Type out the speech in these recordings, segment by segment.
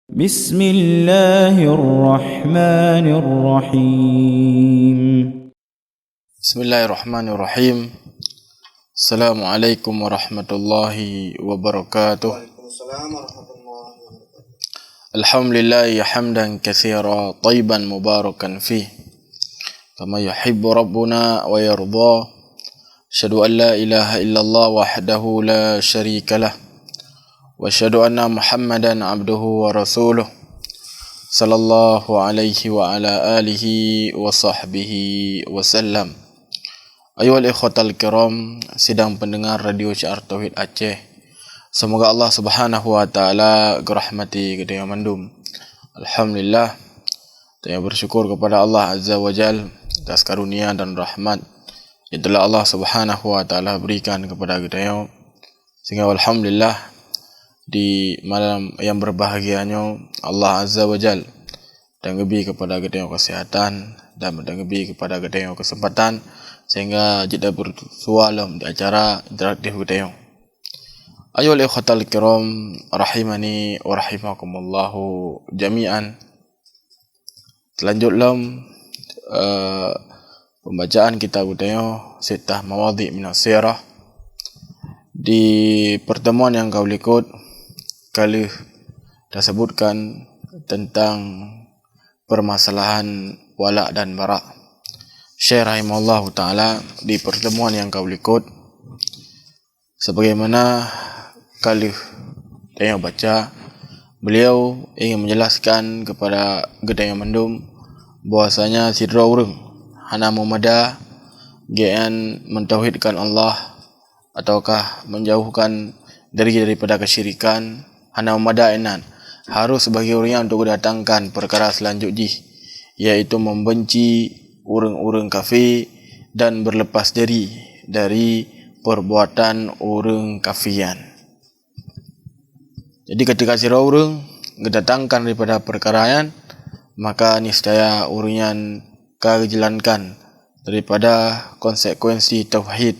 بسم الله الرحمن الرحيم. بسم الله الرحمن الرحيم. السلام عليكم ورحمة الله وبركاته. الحمد لله حمدا كثيرا طيبا مباركا فيه كما يحب ربنا ويرضاه. أشهد أن لا إله إلا الله وحده لا شريك له وأشهد أن محمدا عبده ورسوله صلى الله عليه وعلى آله وصحبه وسلم. Ayuhal ikhwatal kiram, sidang pendengar Radio Syiar Tauhid Aceh, semoga Allah Subhanahu wa taala gerahmati kedaya mandum. Alhamdulillah, saya bersyukur kepada Allah Azza wa Jal atas karunia dan rahmat yang telah Allah Subhanahu wa taala berikan kepada kedaya, sehingga alhamdulillah di malam yang berbahagianya Allah Azza wa Jal dan lebih kepada kedaya kesehatan dan lebih kepada kedaya kesempatan sehingga kita bersualam di acara interaktif kita. Ayuhal ikhwatal kiram rahimani wa rahimakumullahu jami'an. Selanjutnya pembacaan kitab kita Sittah Mawadhi' minas Sirah. Di pertemuan yang kau ikut kali dah sebutkan tentang permasalahan wala dan bara'. Syekh rahimahullah ta'ala di pertemuan yang kau ikut, sebagaimana kali yang baca, beliau ingin menjelaskan kepada gedaya mendum bahwasanya sidra urang hana memada gian mentauhidkan Allah ataukah menjauhkan daripada kesyirikan, hana memada enan harus bagi orang untuk datangkan perkara selanjutnya, yaitu membenci urang-urang kafir dan berlepas diri dari perbuatan urang kafiran. Jadi ketika sira urang ngedatangkan daripada perkaraan, maka niscaya urungan kejalankan daripada konsekuensi tauhid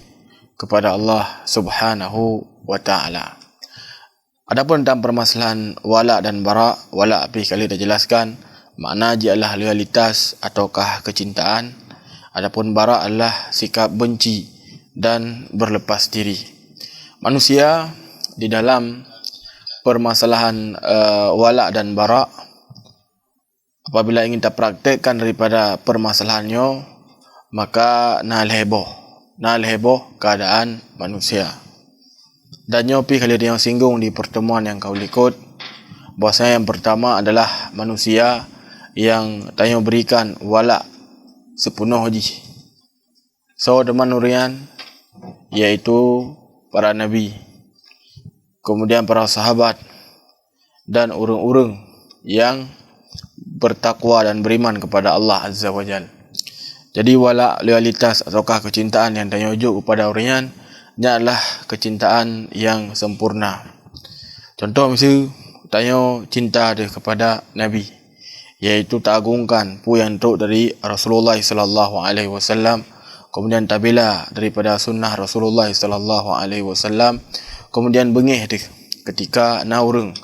kepada Allah Subhanahu wa taala. Adapun tentang permasalahan wala dan bara', wala api kali dah jelaskan, makna ialah loyalitas ataukah kecintaan. Adapun bara' adalah sikap benci dan berlepas diri. Manusia di dalam permasalahan wala dan bara', apabila ingin kita praktekkan daripada permasalahannya, maka nal heboh keadaan manusia. Dan nyopi kali dia yang singgung di pertemuan yang kau ikut, bahwasanya yang pertama adalah manusia yang tanya berikan wala sepenuh haji. So teman nurian, yaitu para nabi, kemudian para sahabat dan urang-urang yang bertakwa dan beriman kepada Allah Azza wa Jal. Jadi wala, loyalitas ataukah kecintaan yang tanya ujuk kepada orang ini adalah kecintaan yang sempurna. Contoh misalnya tanya cinta dia kepada Nabi, yaitu tagungkan pu yang truk dari Rasulullah sallallahu alaihi wasallam, kemudian tabila daripada sunnah Rasulullah sallallahu alaihi wasallam, kemudian bengih dia ketika naurung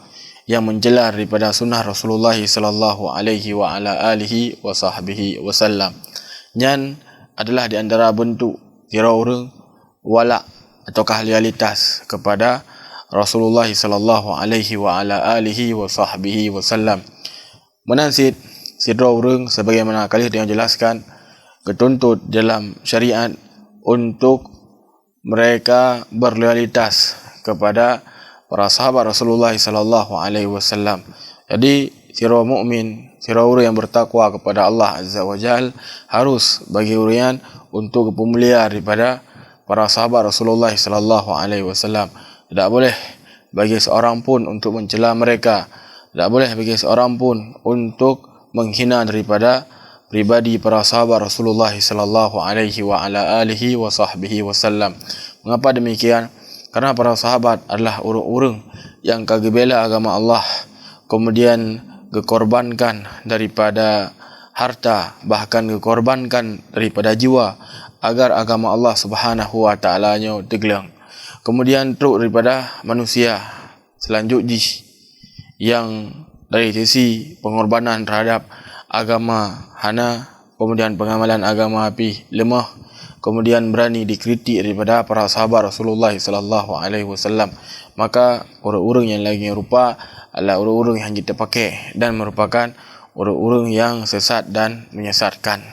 yang menjelar daripada sunnah Rasulullah sallallahu alaihi wa ala alihi wa sahbihi wasallam. Nyan adalah di antara bentuk kira orang wala ataukah loyalitas kepada Rasulullah sallallahu alaihi wa ala alihi wa sahbihi wasallam. Menansid sidra urang sebagaimana kali yang jelaskan ketuntut dalam syariat untuk mereka berloyalitas kepada para sahabat Rasulullah sallallahu alaihi wasallam. Jadi sira mukmin, sira urang yang bertakwa kepada Allah Azza wa Jal harus bagi urang untuk pemulia daripada para sahabat Rasulullah sallallahu alaihi wasallam. Tidak boleh bagi seorang pun untuk mencela mereka. Tidak boleh bagi seorang pun untuk menghina daripada pribadi para sahabat Rasulullah sallallahu alaihi wa ala alihi wa sahbihi wasallam. Mengapa demikian? Karena para sahabat adalah orang-orang yang kagebela agama Allah, kemudian dikorbankan daripada harta, bahkan dikorbankan daripada jiwa agar agama Allah Subhanahu wa taala-nya tegelang. Kemudian truk daripada manusia selanjutnya yang dari sisi pengorbanan terhadap agama hana, kemudian pengamalan agama api lemah, kemudian berani dikritik daripada para sahabat Rasulullah sallallahu alaihi wasallam, maka orang-orang yang lagi rupa adalah orang-orang yang kita pakai dan merupakan orang-orang yang sesat dan menyesatkan.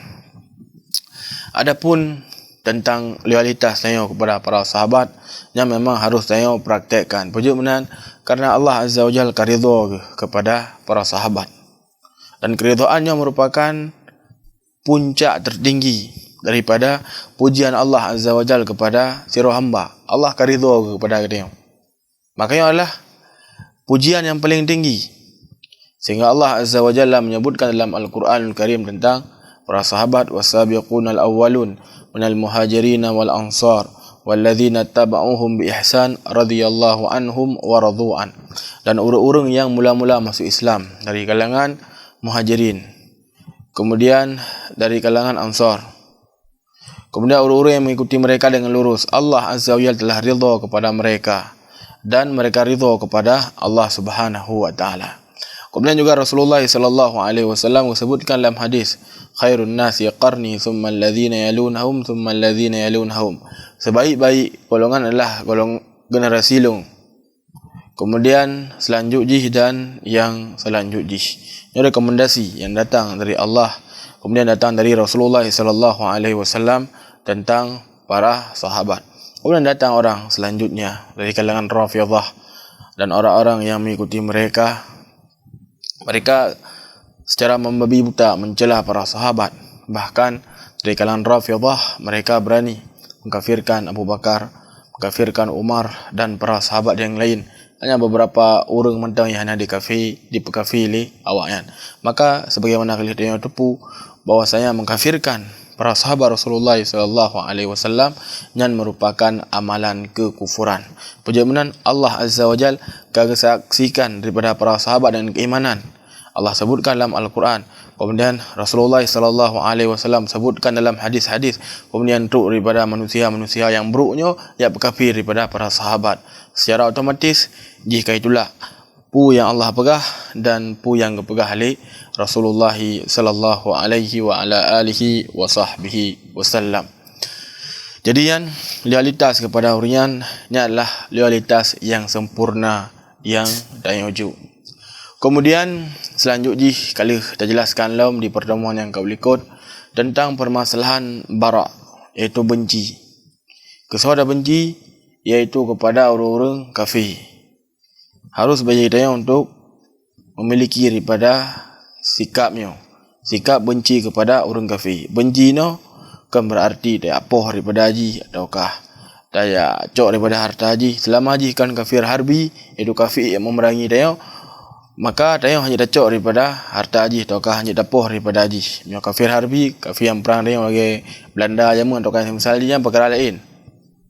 Adapun tentang loyalitas tengok kepada para sahabat yang memang harus tengok praktekkan. Puji menan kerana Allah Azza wa Jalla ridha kepada para sahabat. Dan keridhaannya merupakan puncak tertinggi daripada pujian Allah Azza wa Jalla kepada sira hamba. Allah ridha kepada dia. Makanya adalah pujian yang paling tinggi. Sehingga Allah Azza wa Jalla menyebutkan dalam Al-Quranul Karim tentang para sahabat, wasabiqunal awwalun minal muhajirin wal ansar walladzina tabauhum bi ihsan radhiyallahu anhum wa radu'an. Dan orang-orang yang mula-mula masuk Islam dari kalangan muhajirin, kemudian dari kalangan ansar, kemudian orang-orang yang mengikuti mereka dengan lurus, Allah Azza wa Jalla telah ridha kepada mereka dan mereka ridha kepada Allah Subhanahu wa taala. Kemudian juga Rasulullah sallallahu alaihi wasallam sebutkan dalam hadis, khairun nasi qarni thumma alladhina yalunhum thumma alladhina yalunhum. Sebaik-baik golongan adalah generasi long, kemudian selanjutnya dan yang selanjutnya. Ini rekomendasi yang datang dari Allah, kemudian datang dari Rasulullah sallallahu alaihi wasallam tentang para sahabat. Kemudian datang orang selanjutnya dari kalangan Rafidhah dan orang-orang yang mengikuti mereka. Mereka secara membabi buta mencela para sahabat. Bahkan dari kalangan Rafidhah mereka berani mengkafirkan Abu Bakar, mengkafirkan Umar dan para sahabat yang lain. Hanya beberapa orang mentang yang hanya dikafiri awaknya. Maka sebagaimana kita tepu bahwasanya mengkafirkan para sahabat Rasulullah sallallahu alaihi wasallam yang merupakan amalan kekufuran. Puji menan Allah Azza wa Jalla saksikan daripada para sahabat dan keimanan. Allah sebutkan dalam Al-Quran, kemudian Rasulullah sallallahu alaihi wasallam sebutkan dalam hadis-hadis, kemudian untuk daripada manusia-manusia yang buruknya ia berkafir daripada para sahabat. Secara otomatis jika itulah pu yang Allah pegah dan pu yang kepegah oleh Rasulullah sallallahu alaihi wa ala alihi wa sahbihi wasallam. Jadi yang loyalitas kepada hurian ini adalah loyalitas yang sempurna, yang dayuju. Kemudian selanjutnya kali kita jelaskan dalam di pertemuan yang kau berikut tentang permasalahan bara, iaitu benci. Kesuara benci iaitu kepada orang-orang kafir. Harus bagi kita untuk memiliki daripada sikapnya, sikap benci kepada orang kafir. Benci no kan berarti dia apoh daripada haji ataukah dia cok daripada harta haji. Selama haji kan kafir harbi, itu kafir yang memerangi dia, maka dia hanya cok daripada harta haji ataukah hanya dapoh daripada haji. Yang kafir harbi, kafir yang perang dia bagi Belanda jamu ataukah misalnya perkara lain.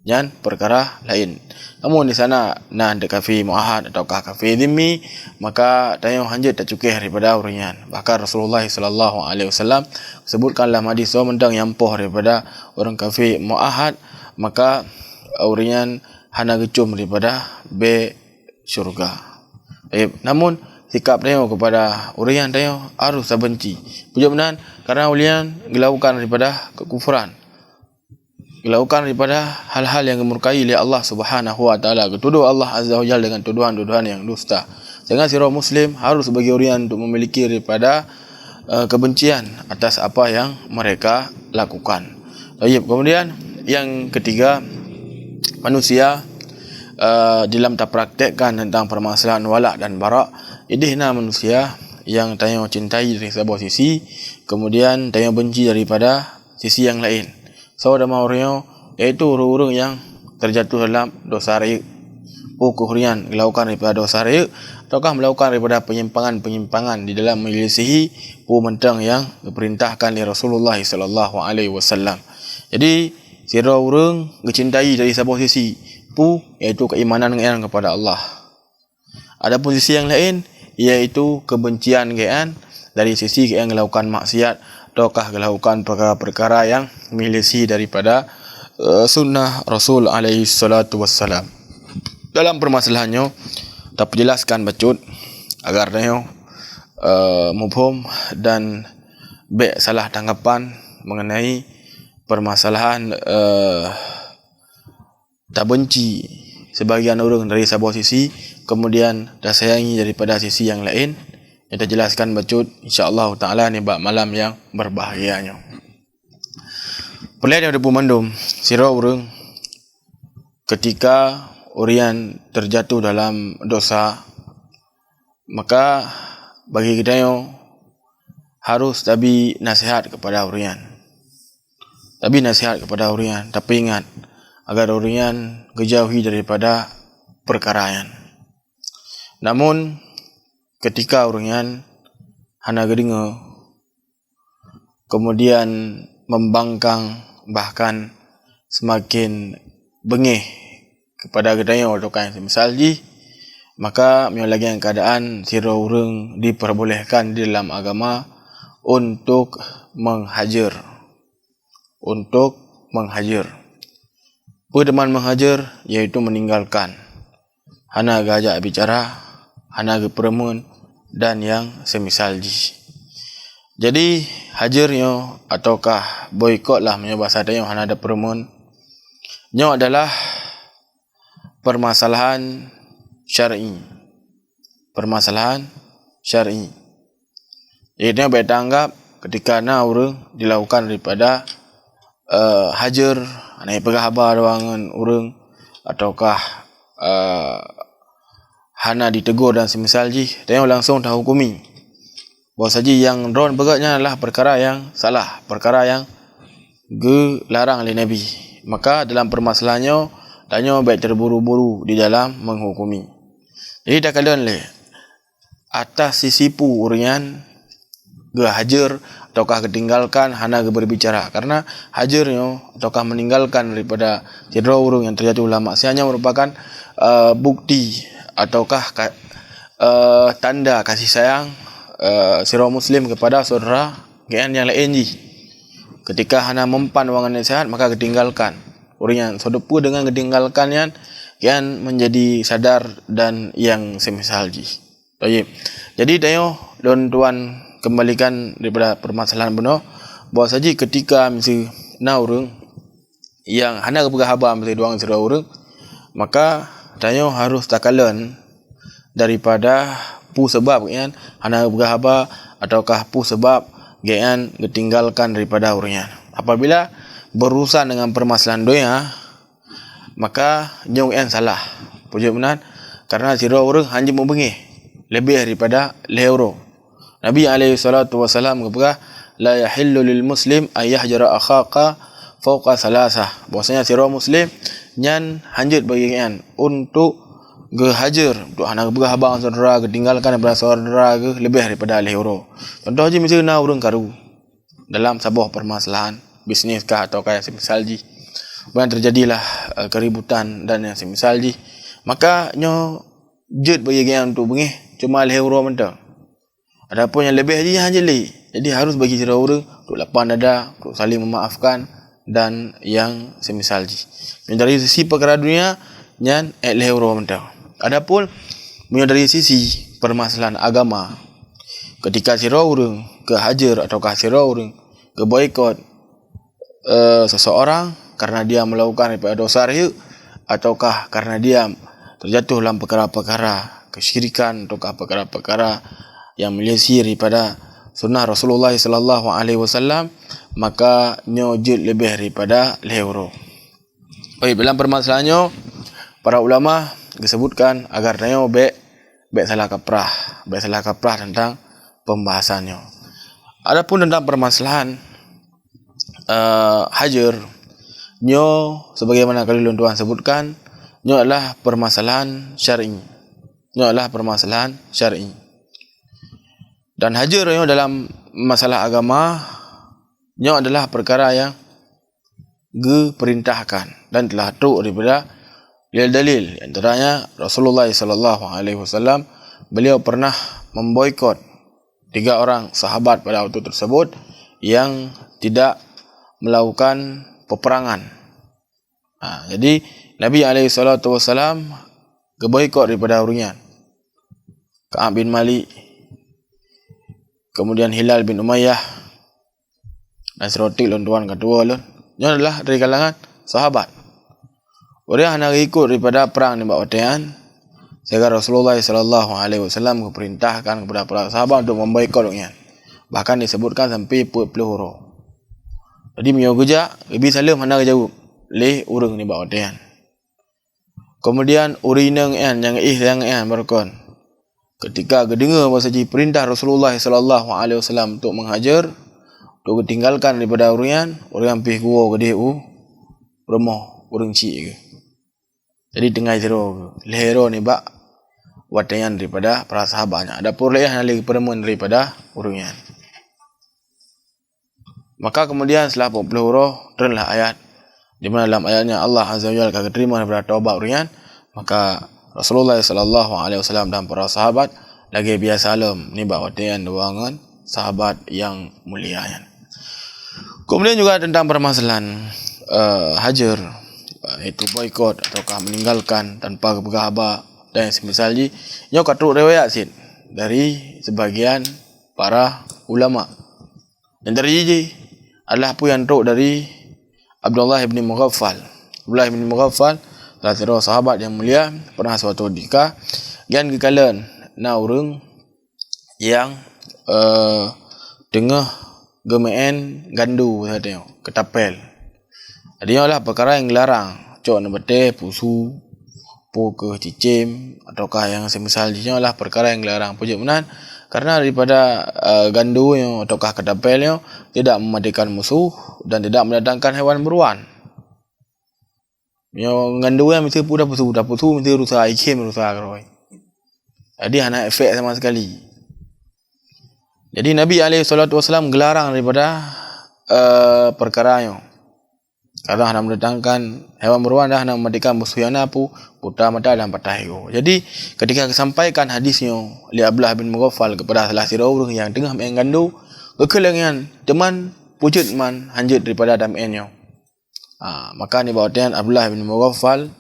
Dan perkara lain. Namun di sana nah ada kafir muahad ataukah kafir dhimmi, maka tayang hanya tak cukup daripada orangnya. Bahkan Rasulullah sallallahu alaihi wasallam sebutkan dalam hadis mendang yang poh daripada orang kafir muahad, maka orangnya hana gecum daripada be syurga. Namun sikap dia kepada orang dia harus benci. Puji benar kerana ulian gelaukan daripada kekufuran, gelaukan daripada hal-hal yang dimurkai oleh Allah Subhanahu wa taala, ketuduh Allah Azza wa Jalla dengan tuduhan-tuduhan yang dusta. Sehingga sira muslim harus bagi orang untuk memiliki daripada kebencian atas apa yang mereka lakukan. Baik, kemudian yang ketiga, manusia dalam tak praktekkan tentang permasalahan wala dan bara. Idihna manusia yang tanya cintai dari sebuah sisi, kemudian tanya benci daripada sisi yang lain. Saudara maurnya iaitu orang-orang yang terjatuh dalam dosa riya, kuhurian melakukan daripada dosa riya ataukah melakukan daripada penyimpangan-penyimpangan di dalam menyelisihi mentang yang diperintahkan oleh Rasulullah sallallahu alaihi wasallam. Jadi sira orang mencintai dari sebuah sisi iaitu keimanan kepada Allah. Adapun sisi yang lain iaitu kebencian dari sisi yang melakukan maksiat ataukah melakukan perkara-perkara yang menyelisihi daripada sunnah Rasul alaihi salatu wassalam. Dalam permasalahannya tak jelaskan bacut agar dia mubham dan baik salah tanggapan mengenai permasalahan tak benci sebahagian orang dari sebuah sisi, kemudian dah sayangi daripada sisi yang lain. Kita jelaskan bacut insya-Allah taala ni bab malam yang berbahagianya. Perlihat yang dipumandum sira urang ketika orian terjatuh dalam dosa, maka bagi kita harus tabi nasihat kepada orian. Tabi nasihat kepada orian, tapi ingat agar orian kejauhi daripada perkaraan. Namun ketika orian hana gedinga, kemudian membangkang, bahkan semakin bengih kepada gedanya atau kan semisal ji, maka lagi yang keadaan sira urang diperbolehkan di dalam agama untuk menghajar. Pedoman menghajar iaitu meninggalkan, hana gajak bicara, hana gepermun dan yang semisal ji. Jadi hajarnya ataukah boikot lah bahasa dia hana ada permun, nya adalah permasalahan syar'i. Ianya baik anggap ketika orang dilakukan daripada hajar, anai pegah habar wangan orang ataukah hana ditegur dan semisal ji, dia langsung dah hukumi bahawa saja yang ron beratnya adalah perkara yang salah, perkara yang dilarang oleh Nabi. Maka dalam permasalahannya tanya baik terburu-buru di dalam menghukumi. Jadi dah kalian le atas sisipu urian hajar ataukah ketinggalkan hana berbicara, karena hajarnya ataukah meninggalkan daripada cedera urung yang terjatuh dalam maksiatnya merupakan bukti ataukah tanda kasih sayang sira muslim kepada saudara yang lain ji. Ketika hana mempan wangan nasihat, maka ketinggalkan orang yang sedepu dengan ketinggalkan yang menjadi sadar dan yang semisal ji. Baik. Jadi tayo don tuan kembalikan daripada permasalahan benar bahawa saja ketika mesti orang yang hana berhabar mesti doang sira orang, maka tayo harus takalan daripada pu sebab kan hana berhabar ataukah pu sebab gian ditinggalkan daripada orangnya. Apabila berurusan dengan permasalahan doa, maka nyong yang salah. Pujuk benar, karena sira orang hanya membengih lebih daripada leuro. Nabi alaihi salatu wasalam kata, la yahillu lil muslim ay yahjara akhaka fawqa salasah. Bahwasanya sira muslim nyan hanjut bagi gian untuk hajar untuk anak berhabang saudara, ketinggalkan daripada saudara lebih daripada leuro. Contoh je misalnya orang karu dalam sebuah permasalahan bisnes kah atau kayak semisal ji, kemudian terjadilah keributan dan yang semisal ji, maka nyo jet bagi yang untuk bengih cuma leuro mentang. Adapun yang lebih ji hanya le. Jadi harus bagi sira orang untuk lapang dada, untuk saling memaafkan dan yang semisal ji. Dari sisi perkara dunia nyan leuro mentang. Adapun dari sisi permasalahan agama, ketika sira urang ke hajar ataukah sira urang ke boikot seseorang karena dia melakukan daripada dosa riya ataukah karena dia terjatuh dalam perkara-perkara kesyirikan ataukah perkara-perkara yang menyelisihi daripada sunnah Rasulullah sallallahu alaihi wasallam, maka nyojud lebih daripada leuro. Baik, dalam permasalahannya para ulama disebutkan agar tayo baik salah kaprah tentang pembahasannya. Adapun tentang permasalahan hajar, nyo sebagaimana kali tuan sebutkan, nyo adalah permasalahan syar'i. Dan hajar nyo dalam masalah agama, nyo adalah perkara yang diperintahkan dan telah turut daripada dalil. Antaranya Rasulullah sallallahu alaihi wasallam, beliau pernah memboikot 3 orang sahabat pada waktu tersebut yang tidak melakukan peperangan. Jadi Nabi alaihi salatu wasallam keboikot daripada orangnya. Ka'ab bin Malik, kemudian Hilal bin Umayyah, Nasrotik lon tuan kedua lon. Ini adalah dari kalangan sahabat. Orang yang ikut daripada perang ni buat watian, sehingga Rasulullah sallallahu alaihi wasallam perintahkan kepada para sahabat untuk memboikot orang. Bahkan disebutkan sampai 40 orang. Jadi mio kerja lebih salam mana jauh leh urang ni buat watian. Kemudian urinang yang yang berkon. Ketika kedengar bahasa perintah Rasulullah sallallahu alaihi wasallam untuk menghajar, untuk tinggalkan daripada orang pergi gua gede rumah orang cik ke. Jadi tengah zero lehero ni bak watayan daripada para sahabatnya. Ada pun lagi perempuan daripada orang. Maka kemudian setelah 40 orang turunlah ayat di mana dalam ayatnya Allah Azza wa Jalla akan terima daripada taubat orang. Maka Rasulullah sallallahu alaihi wasallam dan para sahabat lagi biasa alam ni bak watayan doangan sahabat yang mulia. Kemudian juga tentang permasalahan hajar, itu boikot ataukah meninggalkan tanpa berkhabar dan semisal ni, nyo katruk riwayat sin dari sebagian para ulama. Dan dari ini adalah apa yang truk dari Abdullah bin Mughaffal. Abdullah bin Mughaffal salah satu sahabat yang mulia, pernah suatu ketika gian kekalan na urang yang tengah gemain gandu tadi ketapel. Jadi lah perkara yang dilarang. Cok nak beteh pusu, pu ke cicim ataukah yang semisal dia lah perkara yang dilarang. Pujuk menan karena daripada gandu yang ataukah ketapelnya tidak mematikan musuh dan tidak mendatangkan hewan buruan. Yang gandu yang mesti dah pusu mesti rusak ikim rusak keroi. Jadi hana efek sama sekali. Jadi Nabi SAW gelarang daripada perkaranya. Karena hendak mendatangkan hewan buruan dah hendak mematikan musuh yang apa putra mata dan patah ego. Jadi ketika kesampaikan hadisnya oleh Abdullah bin Mughaffal kepada salah seorang yang tengah main gandu, kekelangan teman pujud man hanjut daripada damiannya. Maka ni bawatan Abdullah bin Mughaffal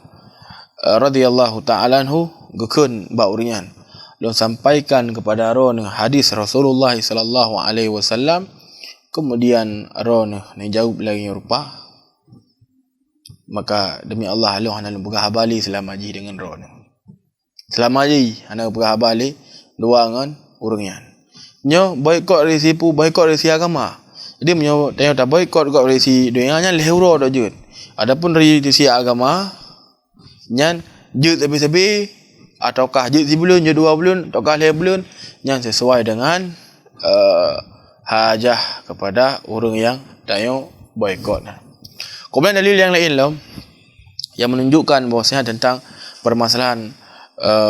radhiyallahu ta'ala anhu gekun baurian dan sampaikan kepada ron hadis Rasulullah sallallahu alaihi wasallam. Kemudian ron ni jawab lagi rupa. Maka demi Allah Allah hana buka habali selama ji dengan ron. Selama ji hana buka habali dua dengan urungan. Nyo boikot resipu boikot resi agama. Jadi menyo tanya tak boikot kat resi dunia leh euro dak jut. Adapun resi agama nyan jut habis-habis ataukah jut sebelum je 2 bulan ataukah 5 bulan yang sesuai dengan hajah kepada orang yang tanya boikot. Kemudian dalil yang lain lah yang menunjukkan bahawasanya tentang permasalahan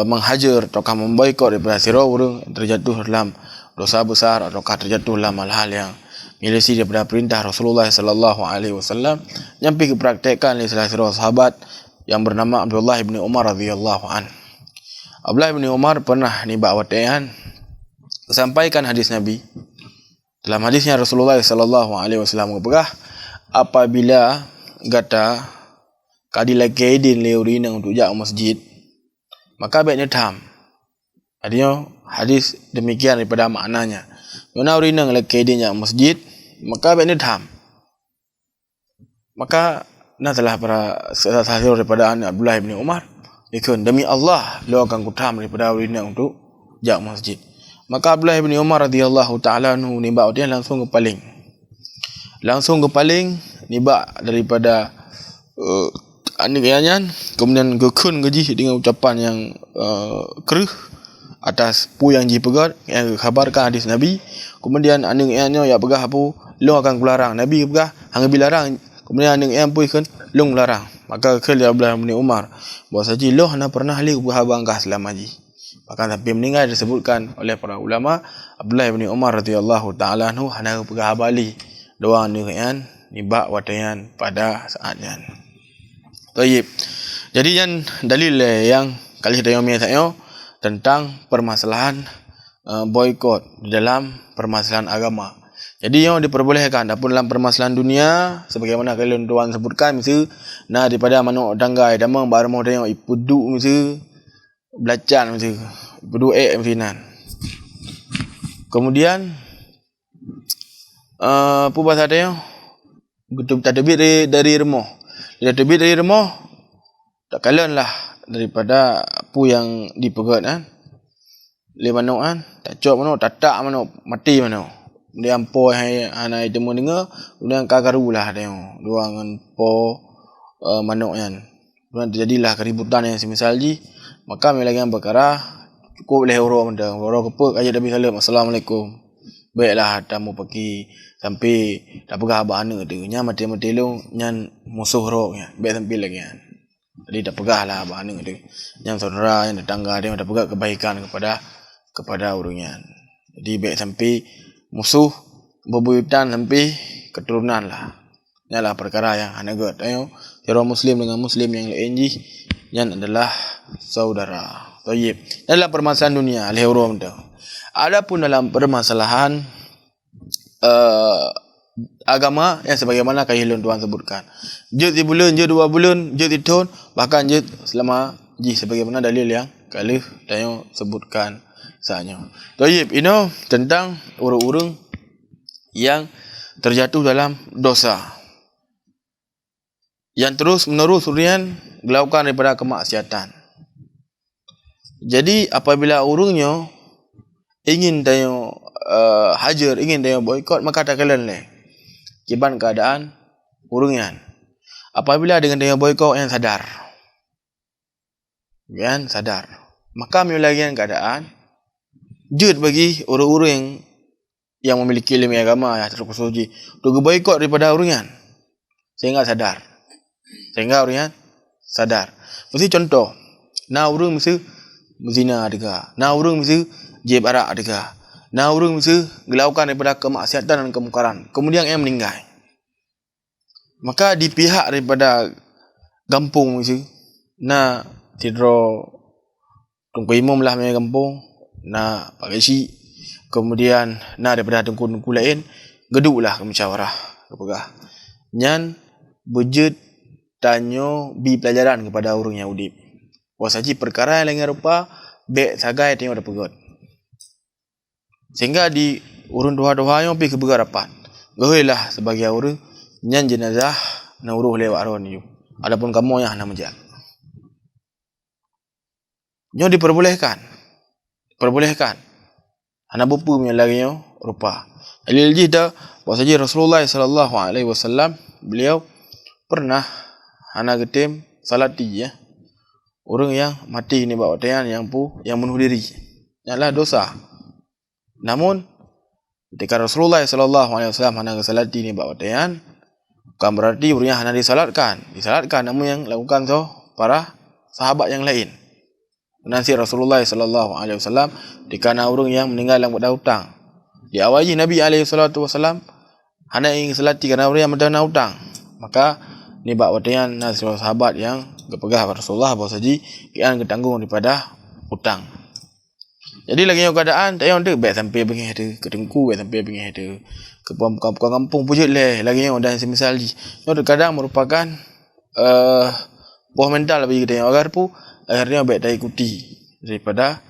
menghajar ataukah memboikot daripada sira orang terjatuh dalam dosa besar ataukah terjatuh dalam hal-hal yang menyelisi daripada perintah Rasulullah sallallahu alaihi wasallam yang dipraktikkan oleh salah seorang sahabat yang bernama Abdullah bin Umar radhiyallahu an. Abdullah bin Umar pernah nibak watian sampaikan hadis Nabi. Dalam hadisnya Rasulullah sallallahu alaihi wasallam berkata, apabila gata kadila kaidin leurina untuk jak masjid, maka baiknya tam. Artinya hadis demikian daripada maknanya. Mana urina le kaidin jak masjid, maka baiknya tam. Maka nah telah para sahabat daripada Abdullah bin Umar, ikun demi Allah lo akan kutam daripada urina untuk jak masjid. Maka Abdullah bin Umar radhiyallahu ta'ala anhu nibak dia langsung kepaling nibak daripada anik-anak, kemudian gekun gaji dengan ucapan yang keruh atas pu yang dipegat yang khabarkan hadis Nabi. Kemudian anik-anaknya yang pegah apa long akan kularang. Nabi pegah hang bilarang, kemudian anik-anak pun ikut long larang. Maka kali Abdullah bin Umar bahawa saja lo hana pernah li berhabangkah selama ji. Bahkan sampai meninggal disebutkan oleh para ulama Abdullah bin Umar radhiyallahu ta'ala anhu hana pegah bali doa anik-anak nibak watayan pada saatnya. Baik. Jadi yang dalil yang kali kita yang tentang permasalahan boikot di dalam permasalahan agama. Jadi yang diperbolehkan adapun dalam permasalahan dunia sebagaimana kalian tuan sebutkan mesti nah daripada manuk danggai damang barmo tengok ipudu mesti belacan mesti ipudu mesti nan. Kemudian apa bahasa dia? Tak terbit dari remah. Dia terbit dari remah, tak kalan lah daripada apa yang dipegat kan. Le manuk kan, tak cop manuk, tak manuk, mati manuk. Dia ampo hanai temu dengar, kemudian kagaru lah dia. Dua dengan po manuk kan. Kemudian terjadilah keributan yang semisal ji. Maka lagi yang perkara cukup boleh orang benda. Orang kepuk aja Nabi salam, Assalamualaikum. Baiklah tamu pergi sampai tak pegah abana tu. Nya mati-mati lu nyan musuh rok nya. Baik sampai lagi kan. Jadi tak pegah lah abana tu. Yang saudara yang tetangga dia tak pegah kebaikan kepada orangnya. Jadi baik sampai musuh bebuyutan sampai keturunan lah. Inilah perkara yang hanagat. Ayo, orang Muslim dengan Muslim yang lain ji, yang adalah saudara. Tayyib. Dalam permasalahan dunia, al-hiram tu. Adapun dalam permasalahan agama yang sebagaimana kahilun Tuhan sebutkan. Jut di bulan, jut 2 bulan, jut di tahun, bahkan jut selama ji sebagaimana dalil yang kali tayo sebutkan sahaja. Tayyib, ini tentang orang-orang yang terjatuh dalam dosa. Yang terus menerus hurian melakukan daripada kemaksiatan. Jadi apabila orangnya ingin tayo hajar, ingin tayo boikot, maka tak kalian leh. Kiban keadaan orangnya. Apabila dengan tayo boikot yang sadar. Kan sadar. Maka melagian keadaan jut bagi orang-orang yang memiliki ilmu agama yang terkusuji untuk boikot daripada orangnya. Sehingga sadar. Sehingga orangnya sadar. Mesti contoh, nah orang mesti berzina adakah? Nah orang mesti jeb arak adakah? Nah orang mesti melakukan daripada kemaksiatan dan kemungkaran. Kemudian yang meninggal. Maka di pihak daripada kampung mesti nah tidro tungku imam lah punya kampung, nah pakai si, kemudian nah daripada tungku lain geduklah ke musyawarah kepegah. Nyan budget tanyo bi pelajaran kepada orang Yahudi. Wasaji perkara yang lain rupa bek sagai tengok dapat pegot. Sehingga di urun doha-doha yang pergi kebegar rapat. Gehailah sebagai orang nyan jenazah na uruh lewat aron you. Adapun kamu yang nak menjak. Nyo diperbolehkan. Perbolehkan. Ana bupu punya lagi nyo rupa. Dalil jida wasaji Rasulullah sallallahu alaihi wasallam beliau pernah ana getim salati ya. Orang yang mati ni bawa tayan yang bunuh diri. Ialah dosa. Namun ketika Rasulullah sallallahu alaihi wasallam hendak salati ni bawa tayan, bukan berarti orangnya hendak disalatkan. Disalatkan namun yang lakukan tu para sahabat yang lain. Nanti Rasulullah sallallahu alaihi wasallam dikana orang yang meninggal dalam keadaan hutang. Diawali Nabi alaihi salatu wasallam hendak ingin salati kerana orang yang meninggal hutang. Maka ni bawa tayan nasi sahabat yang kepegah Rasulullah bahawa saji kian ketanggung daripada hutang. Jadi lagi yang keadaan tak yang tu baik sampai bengih tu, ketengku baik sampai bengih tu. Ke kampung pujut leh lagi yang dan semisal ji. Itu kadang merupakan buah mental bagi kita yang agar pu akhirnya baik tak ikuti daripada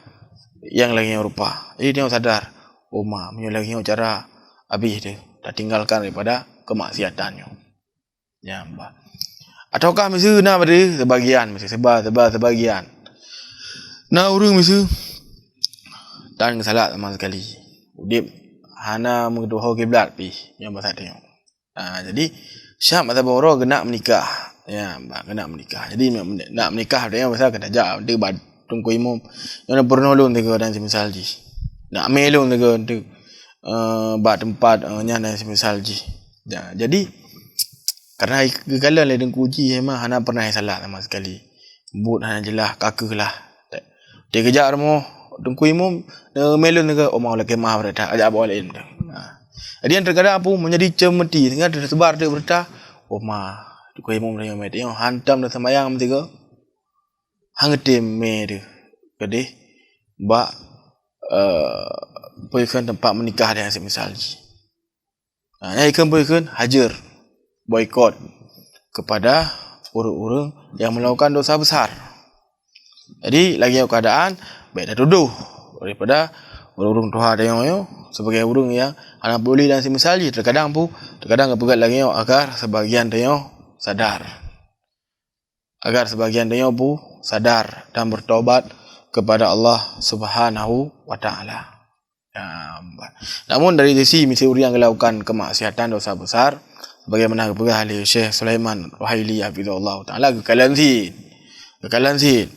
yang lagi yang rupa. Jadi dia sadar, oh ma, punya lagi yang cara habis tu, tak tinggalkan daripada kemaksiatannya. Ya, mbak. Ataukah mesti nak pada sebagian, mesti sebagian. Nah orang mesti dan salat sama sekali. Udip hana mengeduh kiblat pi yang bahasa tengok. Jadi syam atau boro kena menikah. Ya, kena menikah. Jadi nak menikah dia bahasa kena ajak dia tunggu imam. Yang pernah lun tega dan semisal ji. Nak melun tega tu bat tempat nya dan semisal ji. Ya, jadi karena kegala le dengku uji memang hana pernah salat sama sekali. But hana jelah kakeklah. Dia kejar mo dengku imam melun ke mau lagi mah berita ajak bawa lain. Jadi yang terkadang apa menjadi cemeti sehingga tersebar dia berita mah dengku imam dia met yang hantam dah sembahyang mesti ke hangetim me dia. Jadi ba pergi tempat menikah dia semisal. Yang ikan pergi hajar boikot kepada orang-orang yang melakukan dosa besar. Jadi lagi keadaan baik dah tuduh daripada Urung tuha tengok yo sebagai urung yang anak boleh dan misalnya terkadang kepegat lagi yo agar sebagian tengok sadar. Agar sebagian tengok sadar dan bertobat kepada Allah Subhanahu wa taala. Namun dari sisi misi orang yang melakukan kemaksiatan dosa besar bagaimana kepegat oleh Syekh Sulaiman Ruhaili hafizahullah taala kekalan sin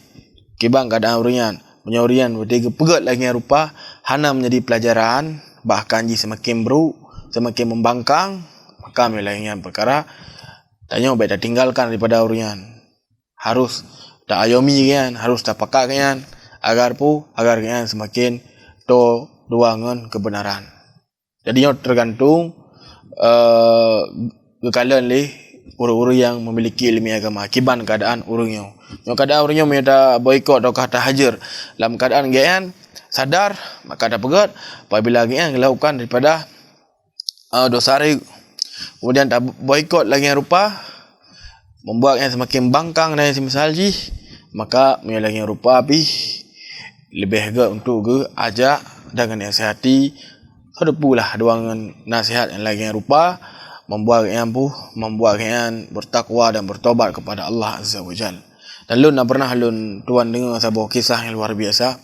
kibang keadaan urian menyorian bertiga pegat lagi rupa hana menjadi pelajaran bahkan ji semakin buruk semakin membangkang maka melainkan perkara tanya baik dah tinggalkan daripada urian harus tak ayomi kan harus tak pakak kan agar kan semakin doangan kebenaran jadinya tergantung kekalan orang-orang yang memiliki ilmu agama akibat keadaan orangnya. Yang keadaan orangnya minta boikot atau kata hajar dalam keadaan gian sadar maka ada pegat apabila gian melakukan daripada dosa hari kemudian tak boikot lagi yang rupa membuatnya semakin bangkang dan semisal ji maka lagi yang rupa lebih agak untuk ajak dengan nasihati sedepulah doangan nasihat yang lagi yang rupa membuat yang bertakwa dan bertobat kepada Allah Azza wa Jal. Dan lun pernah tuan dengar sebuah kisah yang luar biasa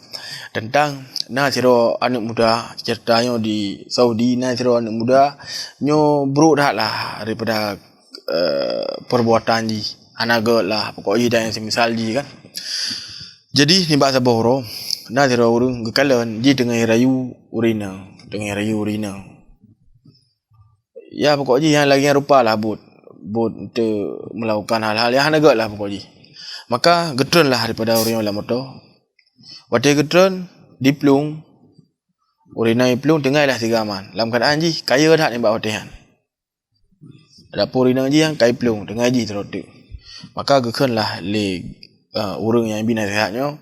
tentang nasiro anak muda ceritanya di Saudi nasiro anak muda nyo buruk dah lah daripada perbuatan ji anak lah pokoknya dah yang semisal ji kan. Jadi ni bahasa bohro nasiro urung gekalan ji dengan rayu urina ya pokoknya yang lagi yang rupa lah but untuk melakukan hal-hal yang agak lah pokoknya maka getron lah daripada orang yang motor waktu getron diplung urina diplung tengah lah sigaman dalam keadaan ji kaya dah ni buat hotehan ada pun urina ji yang kaya plung tengah ji terotik maka getron lah orang yang bina sihatnya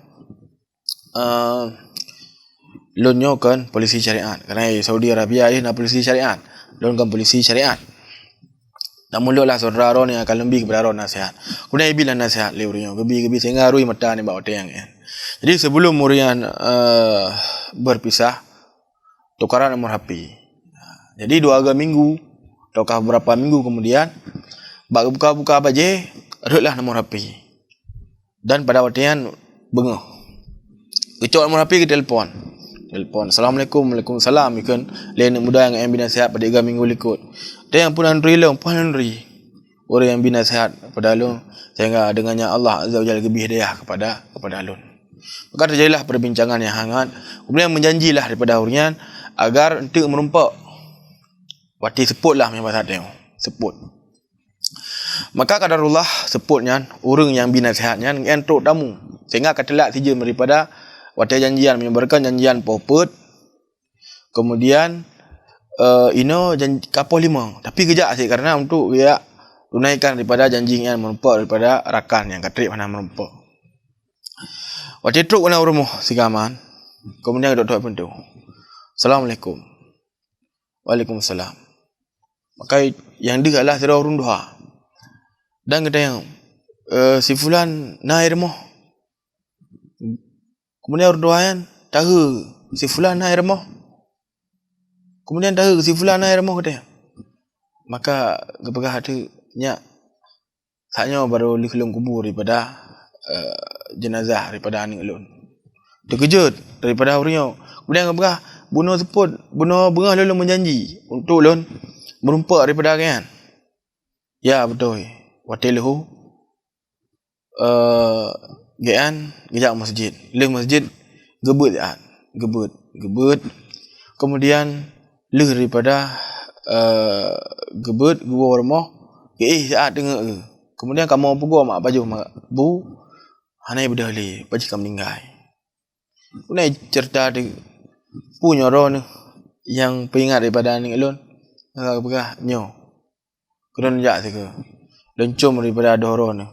lonyo kan polisi syariat kerana Saudi Arabia ni nak polisi syariat don kan polisi syariat. Namun lah saudara ron yang akan lebih kepada ron nasihat. Kemudian bila nasihat le urian gebi sehingga rui mata ni bawa tayang kan. Jadi sebelum urian berpisah tukaran nomor HP. Jadi 2-3 minggu ataukah beberapa minggu kemudian buka baje adutlah nomor HP. Dan pada waktu bengah. Kecok nomor HP ke telefon. Assalamualaikum, waalaikumsalam ikan lain muda yang bina sihat pada 3 minggu likut. Dia yang pun andri orang yang bina sihat pada alun sehingga dengannya Allah Azza wa Jalla lebih hidayah kepada alun. Maka terjadilah perbincangan yang hangat. Kemudian menjanjilah daripada hurian agar untuk merumpak wati seputlah memang bahasa seput. Maka kadarullah seputnya orang yang bina sihatnya yang tok tamu sehingga katelak saja daripada waktu janjian menyebarkan janjian poput kemudian janji kapal 5 tapi kejap asyik karena untuk dia tunaikan daripada janji yang merumpak daripada rakan yang katrik mana merumpak waktu truk kena rumah sigaman kemudian dok pintu Assalamualaikum Waalaikumsalam maka yang dia adalah sira urun doa dan kata yang si fulan naik rumah kemudian berdoayan tahu si fulan naik rumah. Kemudian tahu si fulan naik rumah kata. Maka kepegah hatinya saknya baru likelung kubur daripada jenazah daripada anak ulun. Terkejut daripada hurinya. Kemudian kepegah bunuh seput, bunuh bengah lalu menjanji untuk ulun merumpak daripada kan. Ya betul. Watiluhu gian gejak masjid. Leh masjid gebut. Kemudian leh daripada gebut gua rumah saat dengar ke. Kemudian kamu pegau mak baju mak bu hanai berdahli baju kamu meninggal. Kemudian cerita di punya ron yang peringat daripada anak ulun. Begah nyo. Keron jak ke. Lencum daripada doron.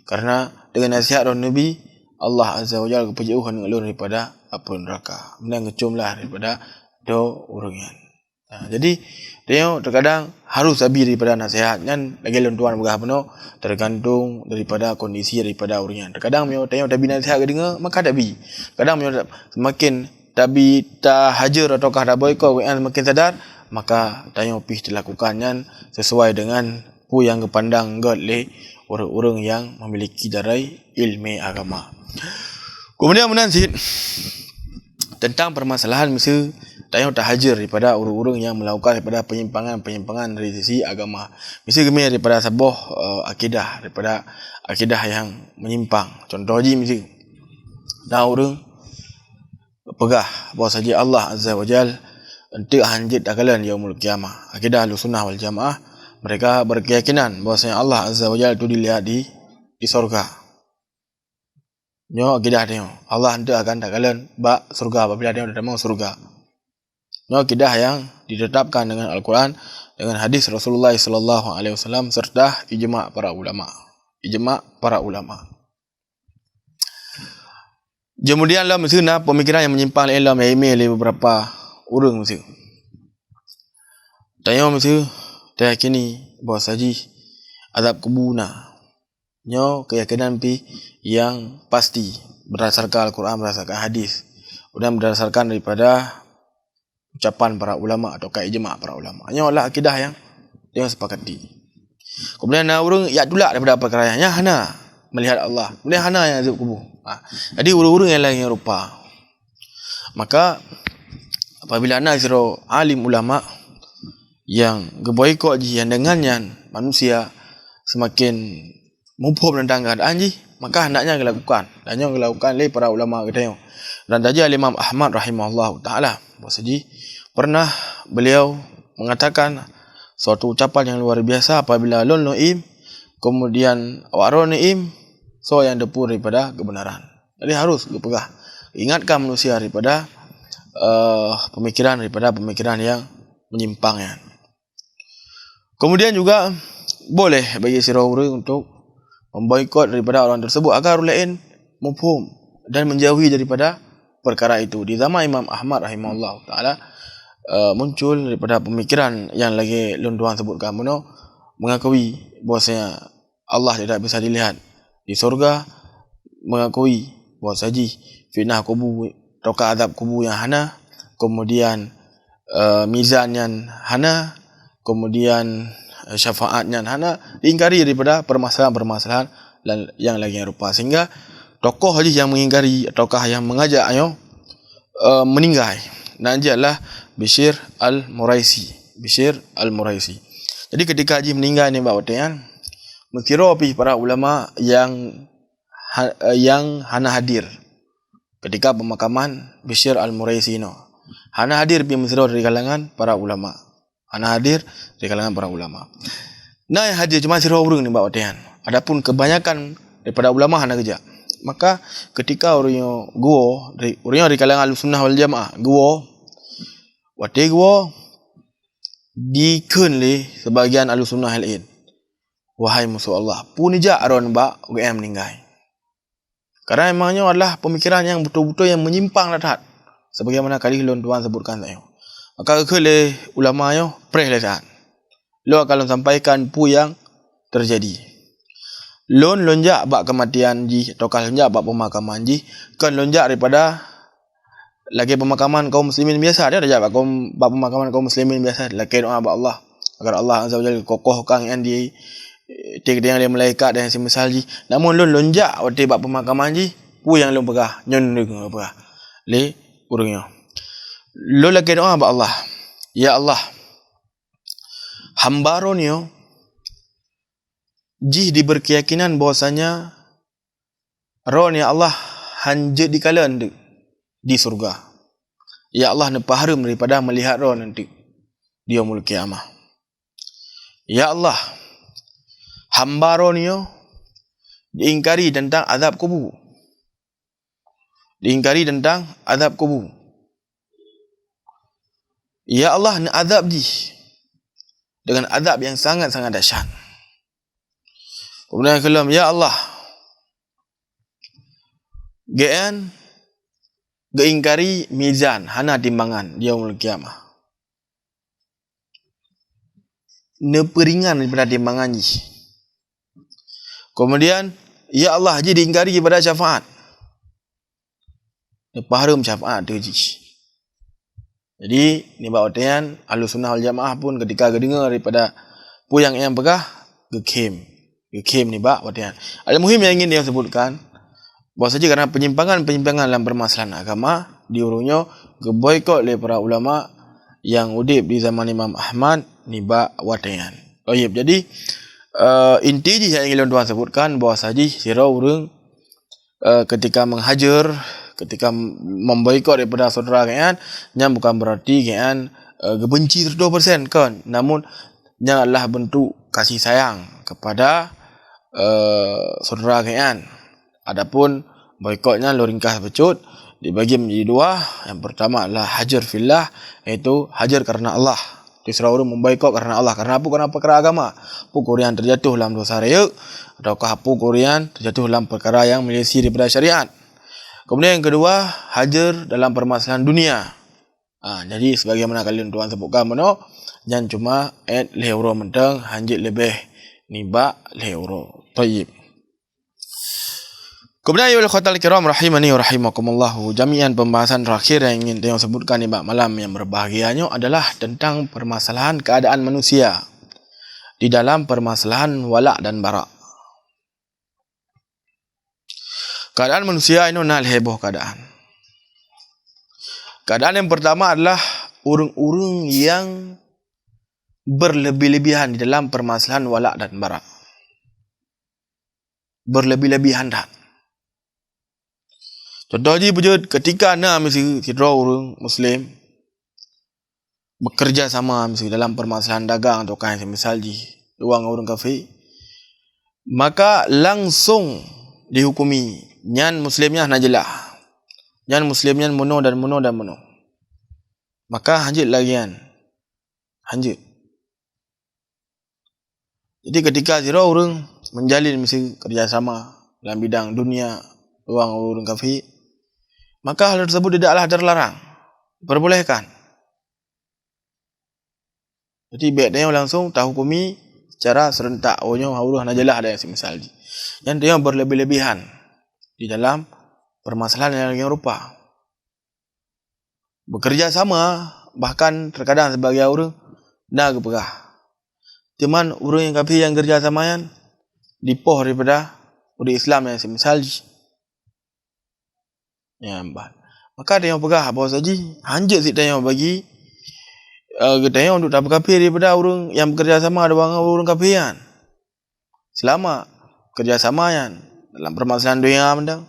Karena dengan nasihat Nabi Allah Azza wa Jalla kepejauhan ulun daripada api neraka. Kemudian kecumlah daripada urunan. Jadi dia terkadang harus sabar daripada nasihat kan lagi lon tuan begah penuh tergantung daripada kondisi daripada urunan. Terkadang mio tanya tapi nasihat ke dengar maka tak bi. Kadang mio semakin tapi tak hajar ataukah tak boikot WN semakin sadar, maka tayong pih dilakukannya sesuai dengan pu yang kepandang oleh orang-orang yang memiliki darai ilmu agama. Kemudian menansit tentang permasalahan misal tayong tak hajar daripada orang-orang yang melakukan daripada penyimpangan dari sisi agama. Misal kami daripada sebuah akidah, daripada akidah yang menyimpang. Contoh je misal dah orang pegah bahawa saja Allah Azza wa Jal entik hanjit akalan yaumul qiyamah. Akidah Ahlussunnah wal Jamaah, mereka berkeyakinan bahwasanya Allah Azza wa Jal itu dilihat di surga. Nyo akidah dia. Allah hendak akan takalan bak surga apabila dia datang surga. Nyo akidah yang ditetapkan dengan Al-Quran, dengan hadis Rasulullah sallallahu alaihi wasallam serta ijma' para ulama. Ijma' para ulama. Kemudian lah mesti pemikiran yang menyimpang dalam email oleh beberapa orang mesti. Tanya mesti tak yakini bahawa saji azab kubur nyo keyakinan pi yang pasti berdasarkan Al-Quran, berdasarkan hadis, dan berdasarkan daripada ucapan para ulama atau ijma' para ulama. Nyo lah akidah yang dia sepakati. Kemudian orang ya tulak daripada perkara yang hana melihat Allah, kemudian hana yang azab kubur. Jadi urung-urung yang lain yang rupa. Maka apabila anak siro alim ulama yang geboikot ji yang dengannya manusia semakin mubham tentang keadaan ji, maka hendaknya dilakukan. Dan yang dilakukan oleh para ulama kita. Dan saja Imam Ahmad rahimahullah taala bahwasanya pernah beliau mengatakan suatu ucapan yang luar biasa, apabila lon noim kemudian waron noim, so yang depur daripada kebenaran. Jadi harus dipegah. Ingatkan manusia daripada pemikiran yang menyimpangnya. Kemudian juga boleh bagi sirah-urang untuk memboikot daripada orang tersebut agar orang lain mufhum dan menjauhi daripada perkara itu. Di zaman Imam Ahmad rahimahullah taala muncul daripada pemikiran yang lagi lunduan sebutkan mengakui bahwasanya Allah tidak bisa dilihat di surga, mengakui bahawa saji fitnah kubur atau azab kubur yang hana, kemudian mizan yang hana, kemudian syafaat yang hana, diingkari daripada permasalahan-permasalahan yang lain rupa. Sehingga tokoh haji yang mengingkari ataukah yang mengajak meninggal najalah Bishr al-Muraisi. Jadi ketika haji meninggal ni bahawa mengkira para ulama yang hana hadir ketika pemakaman Bishr al-Muraisi no. Hana hadir pi mesra dari kalangan para ulama. Nah yang hadir cuma sirah urang ni bawa tian. Adapun kebanyakan daripada ulama hana kerja. Maka ketika orang dari kalangan Ahlussunnah wal Jamaah gua dikeun le sebagian Ahlussunnah lain. Wahai musuh Allah, punija aron ba UGM meninggal. Karena memangnya adalah pemikiran yang betul-betul yang menyimpang lathat. Sebagaimana kali lon tuan sebutkan saya. Maka kele ulama yo prelesan. Lo akan sampaikan pu yang terjadi. Lon lonjak bab kematian ji atau lonjak bab pemakaman ji, kan lonjak daripada lagi pemakaman kaum muslimin biasa. Dia dah bab pemakaman kaum muslimin biasa. Lagi doa bab Allah agar Allah Azza wa Jalla kokohkan yang di yang dia malaikat dan semisal ji. Namun lon lonjak waktu bab pemakaman ji, pu yang lon pegah nyon pegah. Le urangnya. Lo lagi doa bab Allah. Ya Allah, hamba ronyo ji diberkeyakinan bahwasanya ron ya Allah hanjut di kalan di surga. Ya Allah nepaharum daripada melihat ron nanti di yaumul qiyamah. Ya Allah, hamba ronyo diingkari tentang azab kubur. Ya Allah nak azab di dengan azab yang sangat-sangat dahsyat. Kemudian kalam ya Allah geingkari mizan hana timbangan di yaumul qiyamah. Neperingan daripada timbangan ni. Kemudian ya Allah haji diingkari daripada syafaat. Nepaharum syafaat tu ji. Jadi ni bab otian Ahlus Sunnah wal Jamaah pun ketika dengar daripada puyang yang pegah gekim ni bab otian. Al-muhim yang ingin dia sebutkan bahawa saja karena penyimpangan dalam permasalahan agama diurungnya geboikot oleh para ulama yang udip di zaman Imam Ahmad ni bab otian. Baik, jadi inti je yang ingin tuan sebutkan bahawa saja sira urang ketika menghajar, ketika memboikot daripada saudara kalian, yang bukan berarti kalian gebenci 100% kan, namun yang adalah bentuk kasih sayang kepada saudara kalian. Adapun boikotnya lo ringkas becut dibagi menjadi dua. Yang pertama adalah hajar fillah, iaitu hajar karena Allah. Disra orang memboikot karena Allah. Karena apa? Karena perkara agama. Apa Korean terjatuh dalam dosa riak, ataukah apa Korean terjatuh dalam perkara yang menyelesaikan daripada syariat. Kemudian yang kedua, hajar dalam permasalahan dunia. Jadi sebagaimana kalian tuan sebutkan mana, jangan cuma euro mentang hanjit lebih niba euro. Tayyib. Kemudian ayuhal khawatal kiram rahimani wa rahimakumullah, jami'an pembahasan terakhir yang ingin saya sebutkan di malam yang berbahagianya adalah tentang permasalahan keadaan manusia di dalam permasalahan wala' dan bara'. Keadaan manusia ini nak heboh keadaan. Keadaan yang pertama adalah orang-orang yang berlebih-lebihan di dalam permasalahan wala' dan bara'. Berlebih-lebihan dah. Contoh je wujud ketika anda mesti sidra orang Muslim bekerja sama mesti dalam permasalahan dagang atau kan semisal je orang kafir, maka langsung dihukumi nyan Muslimnya najelah, nyan Muslimnya mono dan mono. Maka hanjit lagian, hanjit. Jadi ketika zira orang menjalin mesti kerjasama dalam bidang dunia orang kafir, maka hal tersebut tidaklah terlarang, diperbolehkan. Jadi baiknya langsung tak hukumi secara serentak. Ohnya Allah najalah ada yang semisal ni. Yang dia berlebih-lebihan di dalam permasalahan yang rupa. Bekerja sama, bahkan terkadang sebagai orang dah kepegah. Cuman orang yang kafir yang kerja sama yang dipoh daripada orang Islam yang semisal ni. Ya, maka dia yang pegah bahawa saja hanjit si dia yang bagi dia untuk tak berkafir daripada orang yang bekerja sama dengan orang kafiran. Selama kerjasama yang dalam permasalahan dunia mendang,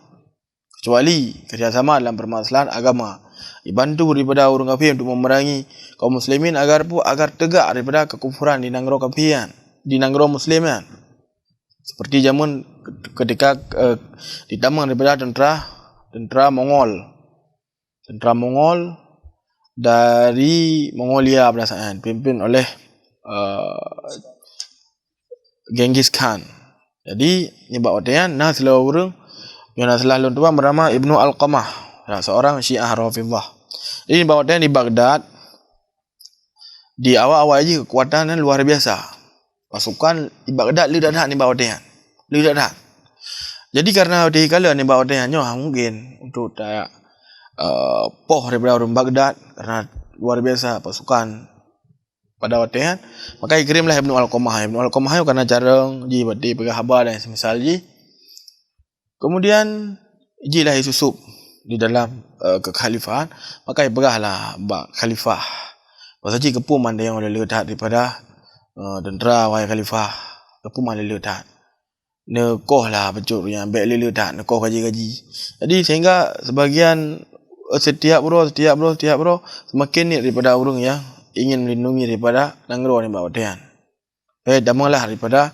kecuali kerjasama dalam permasalahan agama, dibantu daripada orang kafir untuk memerangi kaum muslimin agar tegak daripada kekufuran di negara kafiran, di negara musliman. Seperti zaman ketika ditambah daripada tentera Mongol dari Mongolia berdasarkan dipimpin oleh Genghis Khan. Jadi nyebab otian nah selalu orang yang selalu tuan bernama Ibnu Alqamah, seorang Syiah Rafidhah. Jadi nyebab otian di Baghdad di awal-awal aja kekuatan luar biasa. Pasukan di Baghdad ledak dah nyebab otian. Ledak dah. Jadi karena di kala ni bawa dia mungkin untuk tak poh daripada orang Baghdad karena luar biasa pasukan pada waktu maka dikirimlah Ibnu Alqamah. Ibnu Alqamah karena jarang di pegah khabar dan semisal ji. Kemudian jilah susup di dalam kekhalifahan, maka pegahlah khalifah. Pasal ji kepuman dia yang oleh letak daripada tentera wahai khalifah, kepuman dia letak. Nekoh lah becut yang baik lele tak nekoh gaji. Jadi sehingga sebagian setiap bro semakin ni daripada orang yang ingin melindungi daripada negara ni bawa dia. Damalah daripada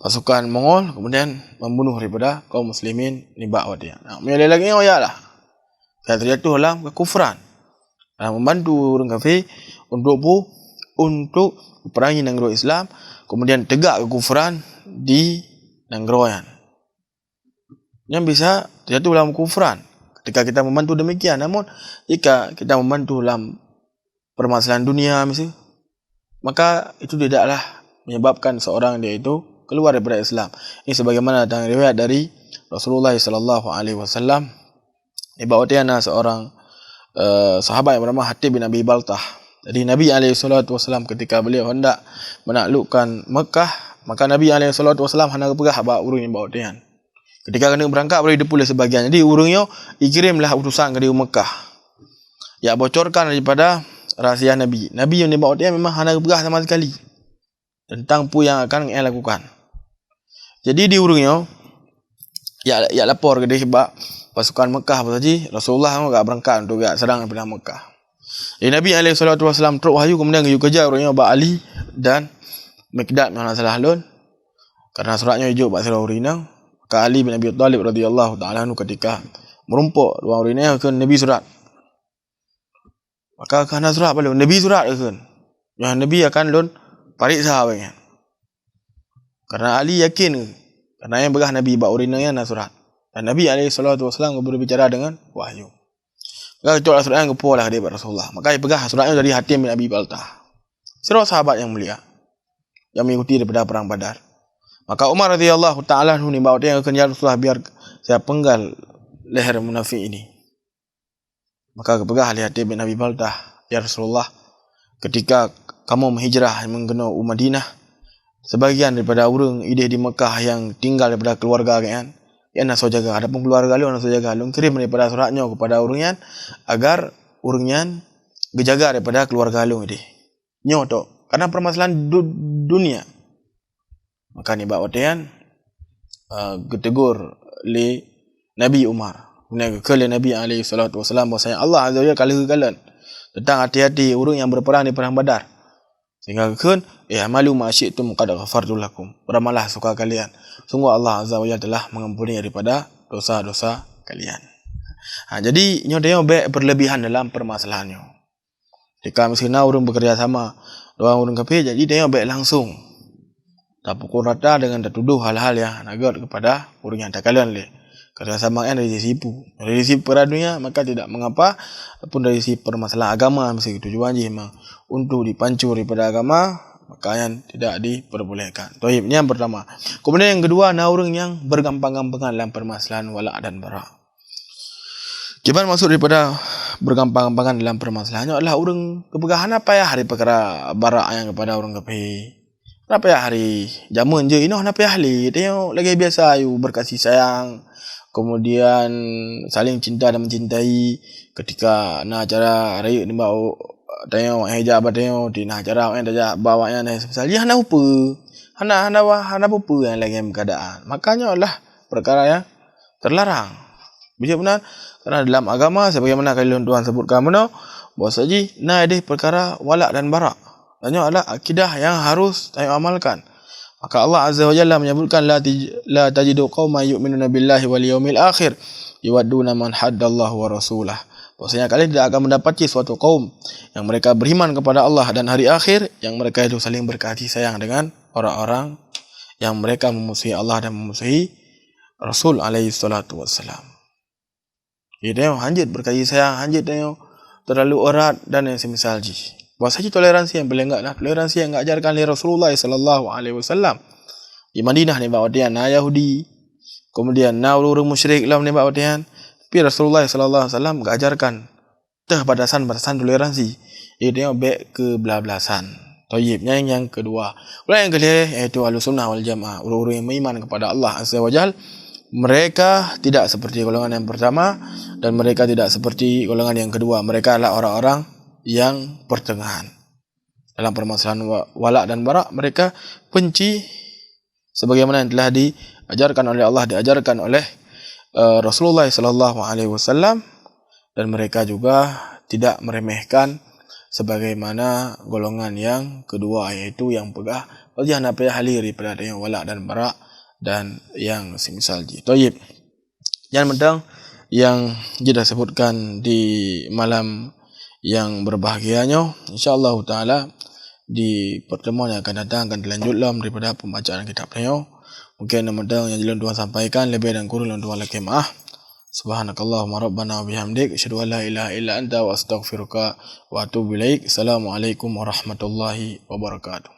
pasukan Mongol kemudian membunuh daripada kaum muslimin ni bawa dia. Menilai lagi lah. Saya terjatuh dalam kekufuran. Membantu orang kafir untuk perangi negara Islam, kemudian tegak kekufuran di negara yang bisa terjatuh dalam kekufuran ketika kita membantu demikian. Namun jika kita membantu dalam permasalahan dunia maka itu tidaklah menyebabkan seorang dia itu keluar daripada Islam. Ini sebagaimana datang riwayat dari Rasulullah sallallahu alaihi wasallam, bahwa dia seorang sahabat yang bernama Hatib bin Abi Baltah. Jadi Nabi SAW ketika beliau hendak menaklukkan Mekah, maka Nabi SAW hendak pegah bawa urung yang bawa tian. Ketika kena berangkat boleh depul sebagian. Jadi urungnya dikirimlah utusan ke Mekah. Ya bocorkan daripada rahsia Nabi. Nabi yang dibawa dia memang hendak pegah sama sekali tentang apa yang akan ia lakukan. Jadi di urungnya ya lapor ke dia sebab pasukan Mekah apa saja Rasulullah enggak berangkat untuk serang daripada Mekah. Jadi Nabi SAW terus wahyu kemudian kejar urungnya Ba Ali dan Miqdad yang salah lun. Karena suratnya hijau Pak Sirah Urinang, maka Ali bin Abi Thalib radhiyallahu ta'ala anhu ketika merumpuk dua urinang ke Nabi surat. Maka kerana surat apa lun? Nabi surat ke yang Nabi akan lun parik sahabatnya. Karena Ali yakin karena yang begah Nabi ba urinangnya na surat. Dan Nabi SAW berbicara dengan wahyu. Maka itu surat yang kepulah daripada Rasulullah. Maka dia pegah suratnya dari Hatim bin Abi Baltah. Sirah sahabat yang mulia yang mengikuti daripada perang Badar. Maka Umar radhiyallahu ta'ala anhu ni bawa dia ke Rasulullah biar saya penggal leher munafik ini. Maka kepegah oleh Hatim bin Abi Baltah, ya Rasulullah, ketika kamu menghijrah mengenal Madinah, sebagian daripada orang ide di Mekah yang tinggal daripada keluarga kan, ya nak so jaga. Adapun keluarga lu nak so jaga, lu kirim daripada suratnya kepada orangnya agar orangnya berjaga daripada keluarga lu ini. Nyo tu, karena permasalahan dunia. Maka ni bawa tian getegur le Nabi Umar. Kemudian Nabi SAW bahasanya Allah Azza wa Jalla kalau kalian tentang hati-hati orang yang berperang di perang Badar. Sehingga kan amalu ma syi'tum qad ghafartu lakum. Beramalah suka kalian. Sungguh Allah Azza wa Jalla telah mengampuni daripada dosa-dosa kalian. Jadi nyo dia berlebihan dalam permasalahannya. Jika misalnya orang bekerja sama dua orang kafir, jadi dia baik langsung tak pukul rata dengan tertuduh hal-hal yang nagar kepada orang yang tak kalian le. Kerjasama dari sisi dari sisi peradunya, maka tidak mengapa. Pun dari sisi permasalahan agama, mesti tujuan je memang untuk dipancur daripada agama, maka yang tidak diperbolehkan. Taib, yang pertama. Kemudian yang kedua, orang yang bergampang-gampangan dalam permasalahan wala' dan bara'. Gimana maksud daripada bergampang-gampangan dalam permasalahannya adalah orang kepegahan apa ya hari perkara bara' yang kepada orang kafir. Kenapa ya hari jamun je, ini kenapa ya ahli? Tengok lagi biasa you berkasih sayang. Kemudian saling cinta dan mencintai ketika nak acara raya ni bawa tengok hijab tengok di nak acara yang dah bawanya ni sebesar dia hana apa apa yang lagi keadaan. Makanya lah perkara yang terlarang. Bisa benar kerana dalam agama sebagaimana kalian Tuhan sebutkan mana bahawa saja nah ada perkara wala' dan bara'. Tanya adalah akidah yang harus saya amalkan. Maka Allah Azza wa Jalla menyebutkan la tajidu qauman yu'minuna billahi wal yawmil akhir yuwadduna man haddallahu wa rasulah. Maksudnya kalian tidak akan mendapati suatu kaum yang mereka beriman kepada Allah dan hari akhir, yang mereka itu saling berkasih sayang dengan orang-orang yang mereka memusuhi Allah dan memusuhi Rasul alaihi salatu wassalam. Jadi hanjit berkasih sayang, hanjit terlalu erat dan yang semisal ji. Bahawa saja toleransi yang boleh enggak lah. Toleransi yang enggak ajarkan oleh Rasulullah SAW. Di Madinah ni bawa dia na Yahudi. Kemudian na orang musyrik lah ni bawa dia. Tapi Rasulullah SAW enggak ajarkan batasan toleransi. Ia tengok baik kebelabelasan. Tayyibnya yang kedua. Yang kedua iaitu Ahlussunnah wal Jamaah. Orang-orang yang beriman kepada Allah Azza wa Jalla. Mereka tidak seperti golongan yang pertama dan mereka tidak seperti golongan yang kedua. Mereka adalah orang-orang yang pertengahan. Dalam permasalahan wala' dan bara' mereka benci sebagaimana yang telah diajarkan oleh Allah, diajarkan oleh Rasulullah SAW, dan mereka juga tidak meremehkan sebagaimana golongan yang kedua, yaitu yang pegah wajah napi halir daripada yang wala' dan bara' dan yang semisal ji. Tayyib. Yang penting yang kita sebutkan di malam yang berbahagianya, insyaallah taala di pertemuan yang akan datang akan dilanjutkan daripada pembacaan kitab beliau. Mungkin nama yang jalan Tuhan sampaikan lebih dan kurang Tuhan lagi maaf. Subhanakallahumma rabbana wa bihamdik asyhadu an la ilaha illa anta wa astaghfiruka wa atubu ilaik. Assalamualaikum warahmatullahi wabarakatuh.